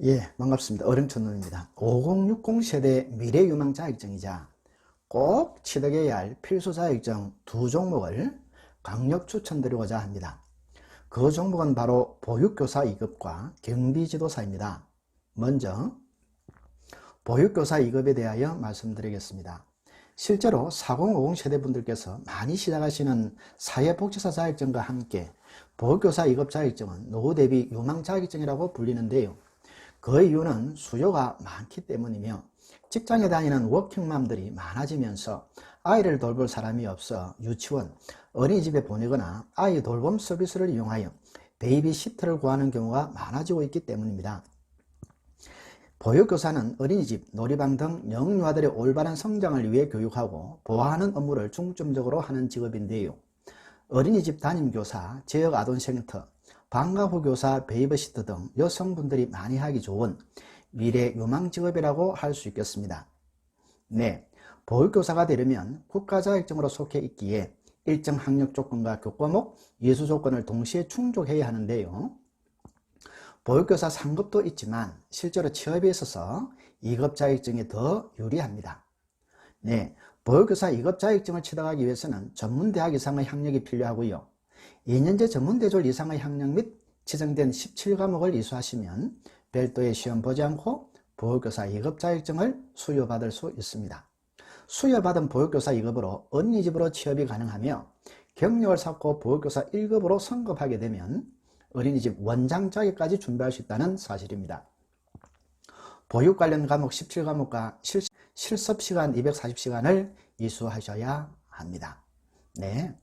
예, 반갑습니다. 어른천눈입니다. 5060 세대 미래유망 자격증이자 꼭 취득해야 할 필수 자격증 두 종목을 강력 추천드리고자 합니다. 그 종목은 바로 보육교사 2급과 경비지도사입니다. 먼저 보육교사 2급에 대하여 말씀드리겠습니다. 실제로 4050 세대분들께서 많이 시작하시는 사회복지사 자격증과 함께 보육교사 2급 자격증은 노후 대비 유망 자격증이라고 불리는데요. 그 이유는 수요가 많기 때문이며 직장에 다니는 워킹맘들이 많아지면서 아이를 돌볼 사람이 없어 유치원, 어린이집에 보내거나 아이 돌봄 서비스를 이용하여 베이비시터를 구하는 경우가 많아지고 있기 때문입니다. 보육교사는 어린이집, 놀이방 등 영유아들의 올바른 성장을 위해 교육하고 보호하는 업무를 중점적으로 하는 직업인데요. 어린이집 담임교사, 지역아동센터, 방과 후 교사, 베이비시터 등 여성분들이 많이 하기 좋은 미래 유망 직업이라고 할 수 있겠습니다. 네, 보육교사가 되려면 국가자격증으로 속해 있기에 일정 학력 조건과 교과목, 예수 조건을 동시에 충족해야 하는데요. 보육교사 3급도 있지만 실제로 취업에 있어서 2급 자격증이 더 유리합니다. 네, 보육교사 2급 자격증을 취득하기 위해서는 전문대학 이상의 학력이 필요하고요. 2년제 전문대졸 이상의 학력 및 지정된 17과목을 이수하시면 별도의 시험 보지 않고 보육교사 2급 자격증을 수여받을 수 있습니다. 수여받은 보육교사 2급으로 어린이집으로 취업이 가능하며 경력을 쌓고 보육교사 1급으로 승급하게 되면 어린이집 원장 자격까지 준비할 수 있다는 사실입니다. 보육 관련 과목 17과목과 실습시간 240시간을 이수하셔야 합니다. 네.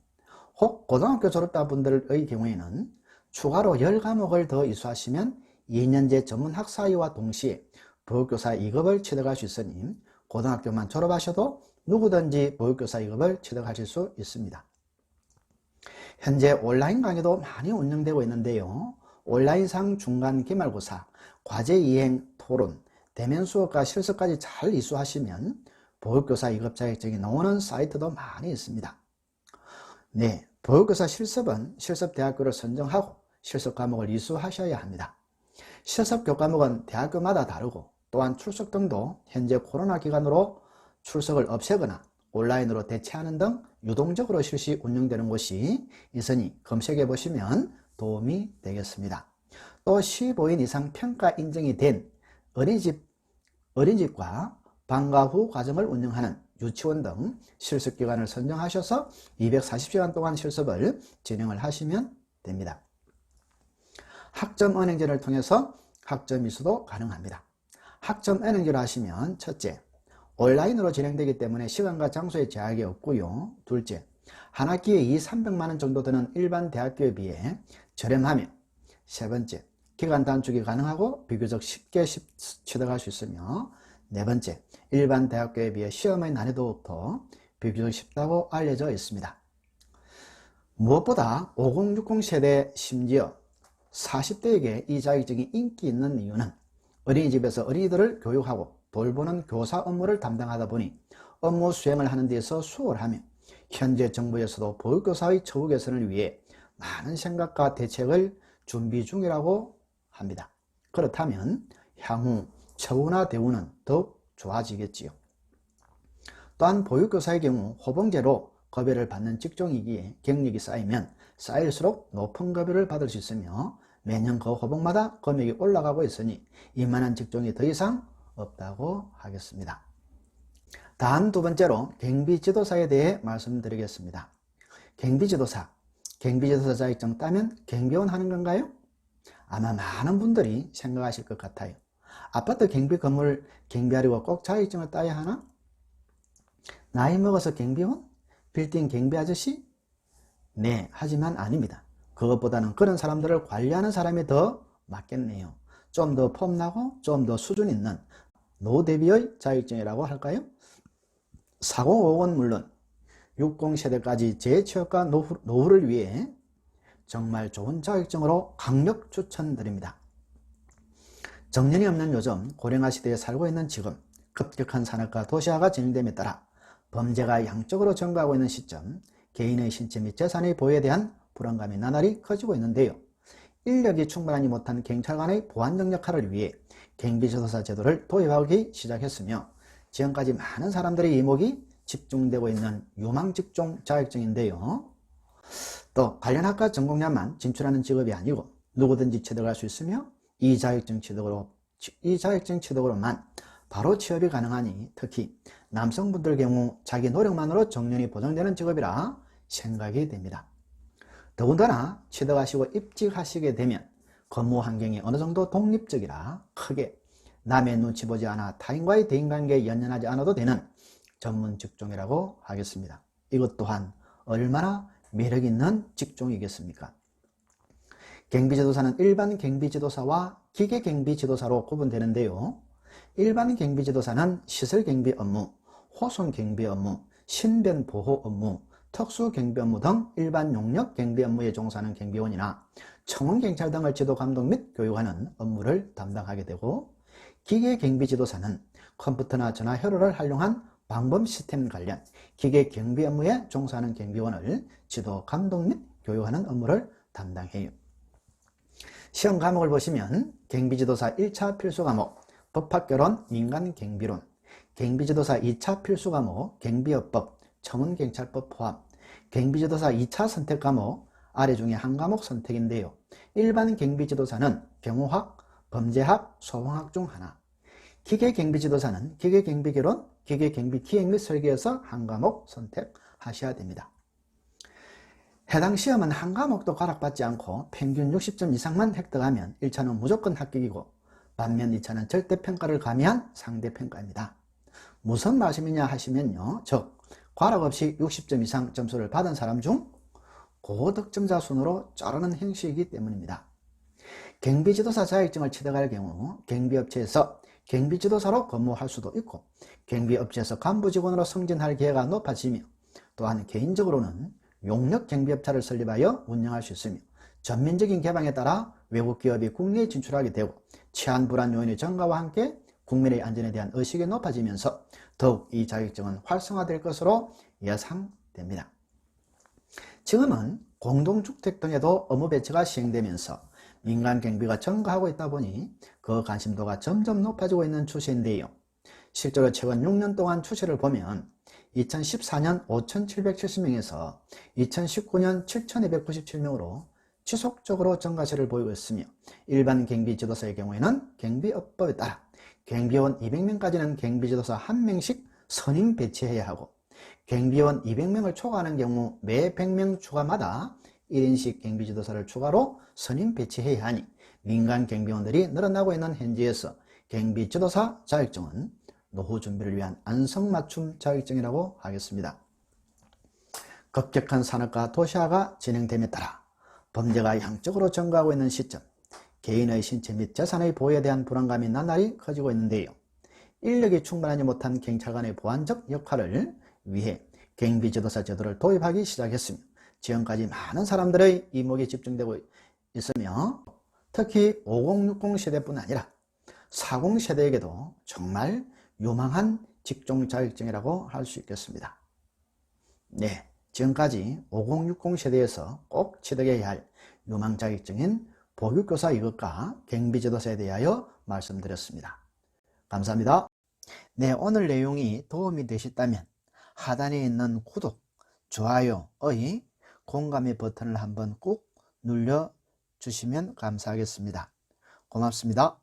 혹 고등학교 졸업자 분들의 경우에는 추가로 10과목을 더 이수하시면 2년제 전문학사위와 동시에 보육교사 2급을 취득할 수 있으니 고등학교만 졸업하셔도 누구든지 보육교사 2급을 취득하실 수 있습니다. 현재 온라인 강의도 많이 운영되고 있는데요. 온라인상 중간 기말고사, 과제 이행, 토론, 대면 수업과 실습까지 잘 이수하시면 보육교사 2급 자격증이 나오는 사이트도 많이 있습니다. 네, 보육교사 실습은 실습대학교를 선정하고 실습 과목을 이수하셔야 합니다. 실습 교과목은 대학교마다 다르고 또한 출석 등도 현재 코로나 기간으로 출석을 없애거나 온라인으로 대체하는 등 유동적으로 실시 운영되는 곳이 있으니 검색해 보시면 도움이 되겠습니다. 또 15인 이상 평가 인정이 된 어린이집과 방과 후 과정을 운영하는 유치원 등 실습기관을 선정하셔서 240시간 동안 실습을 진행을 하시면 됩니다. 학점은행제를 통해서 학점 이수도 가능합니다. 학점은행제를 하시면 첫째, 온라인으로 진행되기 때문에 시간과 장소에 제약이 없고요. 둘째, 한 학기에 200~300만원 정도 드는 일반 대학교에 비해 저렴하며 세 번째, 기간 단축이 가능하고 비교적 쉽게 취득할 수 있으며 네 번째, 일반 대학교에 비해 시험의 난이도부터 비교적 쉽다고 알려져 있습니다. 무엇보다 5060 세대 심지어 40대에게 이 자격증이 인기 있는 이유는 어린이집에서 어린이들을 교육하고 돌보는 교사 업무를 담당하다 보니 업무 수행을 하는 데서 수월하며 현재 정부에서도 보육교사의 처우 개선을 위해 많은 생각과 대책을 준비 중이라고 합니다. 그렇다면 향후 처우나 대우는 더욱 좋아지겠지요. 또한 보육교사의 경우 호봉제로 급여를 받는 직종이기에 경력이 쌓이면 쌓일수록 높은 급여를 받을 수 있으며 매년 그 호봉마다 금액이 올라가고 있으니 이만한 직종이 더 이상 없다고 하겠습니다. 다음 두 번째로 경비지도사에 대해 말씀드리겠습니다. 경비지도사 자격증 따면 경비원 하는 건가요? 아마 많은 분들이 생각하실 것 같아요. 아파트 경비 건물 경비하려고 꼭 자격증을 따야 하나? 나이 먹어서 경비원? 빌딩 경비 아저씨? 네, 하지만 아닙니다. 그것보다는 그런 사람들을 관리하는 사람이 더 맞겠네요. 좀 더 폼나고 좀 더 수준 있는 노후 대비의 자격증이라고 할까요? 4050은 물론 60세대까지 재취업과 노후를 위해 정말 좋은 자격증으로 강력 추천드립니다. 정년이 없는 요즘 고령화 시대에 살고 있는 지금 급격한 산업과 도시화가 진행됨에 따라 범죄가 양적으로 증가하고 있는 시점 개인의 신체 및 재산의 보호에 대한 불안감이 나날이 커지고 있는데요. 인력이 충분하지 못한 경찰관의 보안적 역할을 위해 경비지도사 제도를 도입하기 시작했으며 지금까지 많은 사람들의 이목이 집중되고 있는 유망직종 자격증인데요. 또 관련 학과 전공자만 진출하는 직업이 아니고 누구든지 취득할 수 있으며 이 자격증 취득으로만 바로 취업이 가능하니 특히 남성분들 경우 자기 노력만으로 정년이 보장되는 직업이라 생각이 됩니다. 더군다나 취득하시고 입직하시게 되면 근무 환경이 어느 정도 독립적이라 크게 남의 눈치 보지 않아 타인과의 대인관계에 연연하지 않아도 되는 전문 직종이라고 하겠습니다. 이것 또한 얼마나 매력 있는 직종이겠습니까? 경비지도사는 일반 경비지도사와 기계경비지도사로 구분되는데요. 일반 경비지도사는 시설경비 업무, 호송경비 업무, 신변보호 업무, 특수경비 업무 등 일반 용역 경비 업무에 종사하는 경비원이나 청원경찰 등을 지도 감독 및 교육하는 업무를 담당하게 되고, 기계경비지도사는 컴퓨터나 전화 회로를 활용한 방범 시스템 관련 기계 경비 업무에 종사하는 경비원을 지도 감독 및 교육하는 업무를 담당해요. 시험 과목을 보시면 경비지도사 1차 필수 과목 법학개론 민간경비론, 경비지도사 2차 필수 과목 경비업법 청원경찰법 포함, 경비지도사 2차 선택 과목 아래 중에 한 과목 선택인데요. 일반 경비지도사는 경호학, 범죄학, 소방학 중 하나, 기계경비지도사는 기계경비개론, 기계경비 기획 및 설계에서 한 과목 선택하셔야 됩니다. 해당 시험은 한 과목도 가락받지 않고 평균 60점 이상만 획득하면 1차는 무조건 합격이고, 반면 2차는 절대평가를 가미한 상대평가입니다. 무슨 말씀이냐 하시면요, 즉 과락 없이 60점 이상 점수를 받은 사람 중 고득점자 순으로 자르는 형식이기 때문입니다. 경비지도사 자격증을 취득할 경우 경비업체에서 경비지도사로 근무할 수도 있고, 경비업체에서 간부직원으로 승진할 기회가 높아지며, 또한 개인적으로는 용역 경비업체를 설립하여 운영할 수 있으며, 전면적인 개방에 따라 외국 기업이 국내에 진출하게 되고, 치안 불안 요인의 증가와 함께 국민의 안전에 대한 의식이 높아지면서 더욱 이 자격증은 활성화될 것으로 예상됩니다. 지금은 공동주택 등에도 업무 배치가 시행되면서 민간 경비가 증가하고 있다 보니 그 관심도가 점점 높아지고 있는 추세인데요. 실제로 최근 6년 동안 추세를 보면 2014년 5,770명에서 2019년 7,297명으로 지속적으로 증가세를 보이고 있으며, 일반 경비지도사의 경우에는 경비업법에 따라 경비원 200명까지는 경비지도사 1명씩 선임 배치해야 하고, 경비원 200명을 초과하는 경우 매 100명 추가마다 1인씩 경비지도사를 추가로 선임 배치해야 하니 민간 경비원들이 늘어나고 있는 현지에서 경비지도사 자격증은 노후 준비를 위한 안성맞춤 자격증이라고 하겠습니다. 급격한 산업과 도시화가 진행됨에 따라 범죄가 양적으로 증가하고 있는 시점, 개인의 신체 및 재산의 보호에 대한 불안감이 나날이 커지고 있는데요. 인력이 충분하지 못한 경찰관의 보안적 역할을 위해 경비지도사 제도를 도입하기 시작했으며, 지금까지 많은 사람들의 이목이 집중되고 있으며, 특히 5060 세대뿐 아니라 40 세대에게도 정말 유망한 직종 자격증이라고 할 수 있겠습니다. 네, 지금까지 5060 세대에서 꼭 취득해야 할 유망 자격증인 보육교사 2급과 경비지도사에 대하여 말씀드렸습니다. 감사합니다. 네, 오늘 내용이 도움이 되셨다면 하단에 있는 구독, 좋아요의 공감의 버튼을 한번 꾹 눌러주시면 감사하겠습니다. 고맙습니다.